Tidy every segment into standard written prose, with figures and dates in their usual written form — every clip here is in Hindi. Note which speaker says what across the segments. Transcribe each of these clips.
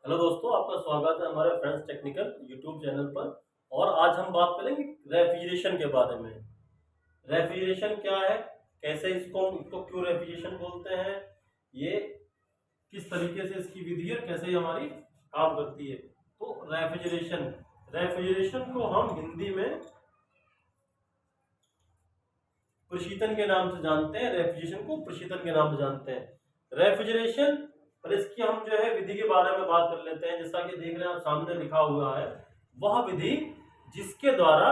Speaker 1: हेलो दोस्तों, आपका स्वागत है हमारे फ्रेंड्स टेक्निकल यूट्यूब चैनल पर। और आज हम बात करेंगे रेफ्रिजरेशन के बारे में। रेफ्रिजरेशन क्या है, कैसे इसको क्यों रेफ्रिजरेशन बोलते हैं, ये किस तरीके से इसकी विधि है, कैसे ये हमारी काम करती है। तो रेफ्रिजरेशन रेफ्रिजरेशन को हम हिंदी में प्रशीतन के नाम से जानते हैं। रेफ्रिजरेशन को प्रशीतन के नाम से जानते हैं। रेफ्रिजरेशन और इसकी हम जो है विधि के बारे में बात कर लेते हैं। जैसा कि देख रहे हैं आप, सामने लिखा हुआ है वह विधि जिसके द्वारा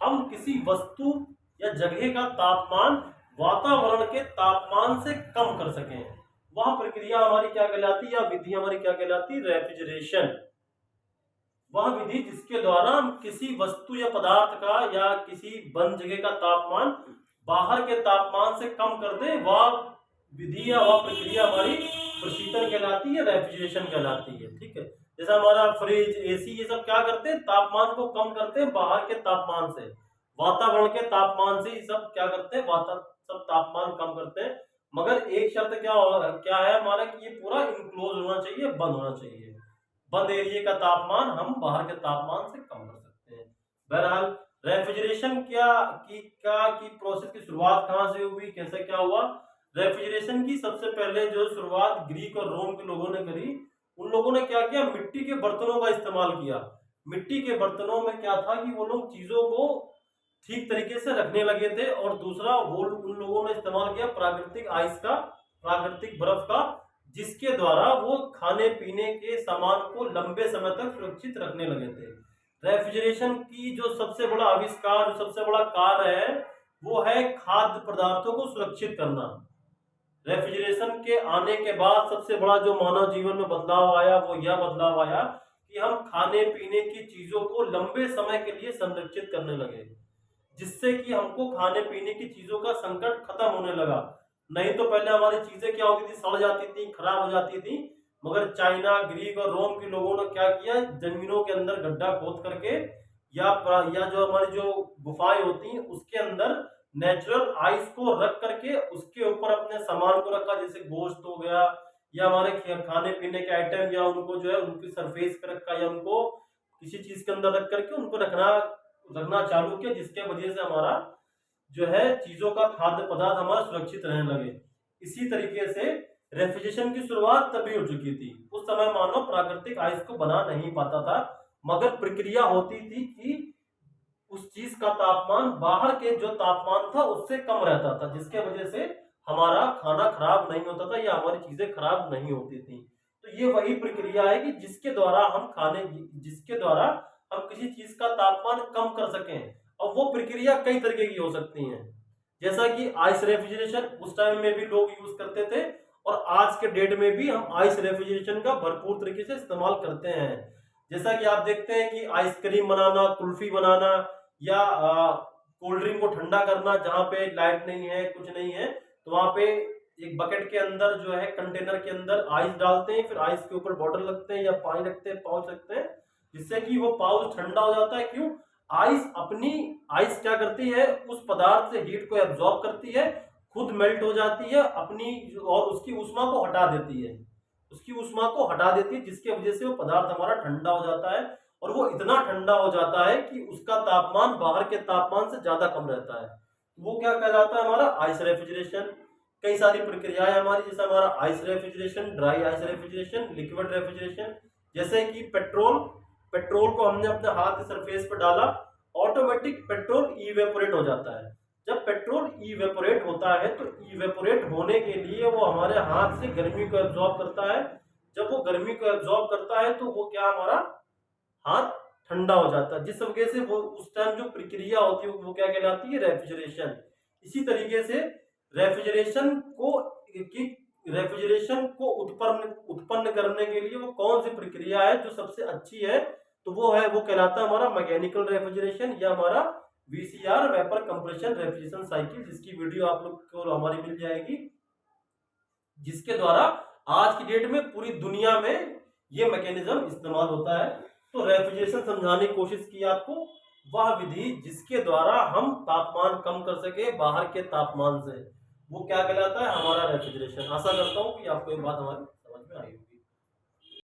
Speaker 1: हम किसी वस्तु या जगह का तापमान वातावरण के तापमान से कम कर सकें, वह प्रक्रिया हमारी क्या कहलाती है, या विधि हमारी क्या कहलाती है, रेफ्रिजरेशन। वह विधि जिसके द्वारा हम किसी वस्तु या पदार्थ का या किसी बंद जगह का तापमान बाहर के तापमान से कम कर दे, वह विधि या वह प्रक्रिया हमारी प्रशीतन कहलाती है, रेफ्रिजरेशन कहलाती है। ठीक है, जैसा हमारा फ्रिज, एसी, ये सब क्या करते हैं, तापमान को कम करते हैं बाहर के तापमान से, वातावरण के तापमान से। ये सब क्या करते हैं, सब तापमान कम करते हैं। मगर एक शर्त क्या है हमारा, कि ये पूरा इनक्लोज होना चाहिए, बंद होना चाहिए। बंद एरिया का तापमान हम बाहर के तापमान से कम कर सकते हैं। बहरहाल रेफ्रिजरेशन की प्रोसेस की शुरुआत कहाँ से हुई, कैसे क्या हुआ। रेफ्रिजरेशन की सबसे पहले जो शुरुआत ग्रीक और रोम के लोगों ने करी। उन लोगों ने क्या किया, मिट्टी के बर्तनों का इस्तेमाल किया। मिट्टी के बर्तनों में क्या था कि वो लोग चीजों को ठीक तरीके से रखने लगे थे। और दूसरा, वो उन लोगों ने इस्तेमाल किया प्राकृतिक आइस का, प्राकृतिक बर्फ का, जिसके द्वारा वो खाने पीने के सामान को लंबे समय तक सुरक्षित रखने लगे थे। रेफ्रिजरेशन की जो सबसे बड़ा आविष्कार, जो सबसे बड़ा कार्य है, वो है खाद्य पदार्थों को सुरक्षित करना। रेफ्रिजरेशन के आने के बाद सबसे बड़ा जो मानव जीवन में बदलाव आया, वो यह बदलाव आया कि हम खाने पीने की चीजों को लंबे समय के लिए संरक्षित करने लगे, जिससे कि हमको खाने पीने की चीजों का संकट खत्म होने लगा। नहीं तो पहले हमारी चीजें क्या होती थी, सड़ जाती थी, खराब हो जाती थी। मगर चाइना, ग्रीक और रोम के लोगों ने क्या किया, जमीनों के अंदर गड्ढा खोद करके या जो हमारी जो गुफाएं होती हैं उसके अंदर नेचुरल आइस को रख करके उसके ऊपर अपने सामान को रखा, जैसे गोश्त हो गया या हमारे खाने पीने के आइटम, या उनको जो है उनकी सरफेस पे रखा, या उनको किसी चीज के अंदर रख करके उनको रखना चालू किया, जिसके वजह से हमारा जो है चीजों का खाद्य पदार्थ हमारा सुरक्षित रहने लगे। इसी तरीके से रेफ्रिजरेशन की शुरुआत तभी हो चुकी थी। उस समय मानव प्राकृतिक आइस को बना नहीं पाता था, मगर प्रक्रिया होती थी कि उस चीज का तापमान बाहर के जो तापमान था उससे कम रहता था, जिसके वजह से हमारा खाना खराब नहीं होता था या हमारी चीजें खराब नहीं होती थी। तो ये वही प्रक्रिया है कि जिसके द्वारा हम किसी चीज का तापमान कम कर सकें। और वो प्रक्रिया कई तरीके की हो सकती है, जैसा कि आइस रेफ्रिजरेशन उस टाइम में भी लोग यूज करते थे, और आज के डेट में भी हम आइस रेफ्रिजरेशन का भरपूर तरीके से इस्तेमाल करते हैं। जैसा कि आप देखते हैं कि आइसक्रीम बनाना, कुल्फी बनाना, या कोल्ड ड्रिंक को ठंडा करना, जहाँ पे लाइट नहीं है, कुछ नहीं है, तो वहां पे एक बकेट के अंदर जो है, कंटेनर के अंदर आइस डालते हैं, फिर आइस के ऊपर बॉटल रखते हैं या पानी रखते हैं, पाउच रखते हैं, जिससे कि वो पाउच ठंडा हो जाता है। क्यों? आइस क्या करती है, उस पदार्थ से हीट को एब्जॉर्ब करती है, खुद मेल्ट हो जाती है अपनी, और उसकी ऊष्मा को हटा देती है, जिसकी वजह से वो पदार्थ हमारा ठंडा हो जाता है। और वो इतना ठंडा हो जाता है कि उसका तापमान बाहर के तापमान से ज्यादा कम रहता है। वो क्या कहलाता है, हमारा आइस रेफ्रिजरेशन। कई सारी प्रक्रियाएं हमारी, जैसे हमारा ice refrigeration, dry ice refrigeration, liquid refrigeration. जैसे कि पेट्रोल को हमने अपने हाथ के सरफेस पर डाला, ऑटोमेटिक पेट्रोल इवेपोरेट हो जाता है। जब पेट्रोल इवेपोरेट होता है, तो इवेपोरेट होने के लिए वो हमारे हाथ से गर्मी को एब्जॉर्ब करता है। जब वो गर्मी को एब्जॉर्ब करता है, तो वो क्या, हमारा हाथ ठंडा हो जाता है, जिस वजह से वो उस टाइम जो प्रक्रिया होती है वो क्या कहलाती है, रेफ्रिजरेशन। इसी तरीके से रेफ्रिजरेशन को उत्पन्न करने के लिए वो कौन सी प्रक्रिया है जो सबसे अच्छी है, तो वो कहलाता है हमारा मैकेनिकल रेफ्रिजरेशन, या हमारा VCR, vapour compression refrigeration cycle, जिसकी वीडियो आप लोग को हमारी मिल जाएगी, जिसके द्वारा आज की डेट में पूरी दुनिया में ये मैकेनिज्म इस्तेमाल होता है। तो रेफ्रिजरेशन समझाने की कोशिश की आपको, वह विधि जिसके द्वारा हम तापमान कम कर सके बाहर के तापमान से, वो क्या कहलाता है, हमारा रेफ्रिजरेशन। आशा करता हूँ कि आपको ये बात हमारी